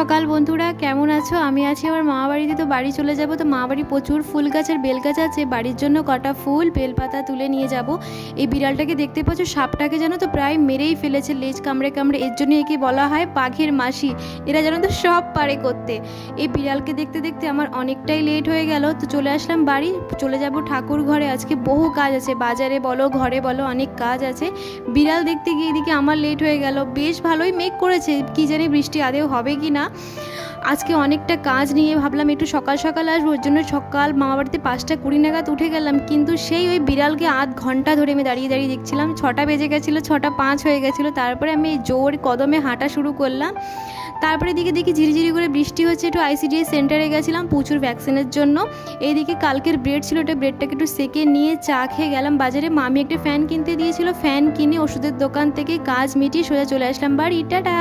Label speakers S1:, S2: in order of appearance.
S1: সকাল বন্ধুরা, কেমন আছো? আমি আছি আমার মামা বাড়িতে। তো বাড়ি চলে যাব। তো মামা বাড়ি প্রচুর ফুল গাছ আর বেল গাছ আছে। বাড়ির জন্য কটা ফুল বেলপাতা তুলে নিয়ে যাব। এই বিড়ালটাকে দেখতে পাচ্ছ, সাপটাকে জানো তো প্রায় মেরেই ফেলেছে লেজ কামড়ে কামড়ে। এর জন্য একে বলা হয় বাঘের মাসি। এরা জানো তো সব পারে করতে। এই বিড়ালকে দেখতে দেখতে আমার অনেকটাই লেট হয়ে গেল। তো চলে আসলাম বাড়ি, চলে যাব ঠাকুর ঘরে। আজকে বহু কাজ আছে, বাজারে বলো ঘরে বলো অনেক কাজ আছে। বিড়াল দেখতে গিয়ে এদিকে আমার লেট হয়ে গেল। বেশ ভালোই মেঘ করেছে, কি জানি বৃষ্টি আদেও হবে কি না। আজকে অনেকটা কাজ নিয়ে ভাবলাম একটু সকাল সকাল আসবো, ওর জন্য সকাল মামাবাড়িতে 5:20 নাগাদ উঠে গেলাম। কিন্তু সেই ওই বিড়ালকে আধ ঘন্টা ধরে আমি দাঁড়িয়ে দাঁড়িয়ে দেখছিলাম। 6টা বেজে গেছিলো, 6টা 5 হয়ে গেছিলো। তারপরে আমি জোর কদমে হাঁটা শুরু করলাম। তারপরে দিকে দেখি ঝিরিঝিরি করে বৃষ্টি হচ্ছে। একটু ICDS সেন্টারে গেছিলাম পুচুর ভ্যাকসিনের জন্য। এইদিকে কালকের ব্রেড ছিল, ওটা ব্রেডটাকে একটু সেকে নিয়ে চা খেয়ে গেলাম বাজারে। মামি একটা ফ্যান কিনতে দিয়েছিল, ফ্যান কিনে ওষুধের দোকান থেকে কাজ মিটিয়ে সোজা চলে আসলাম বাড়ি। টাটা।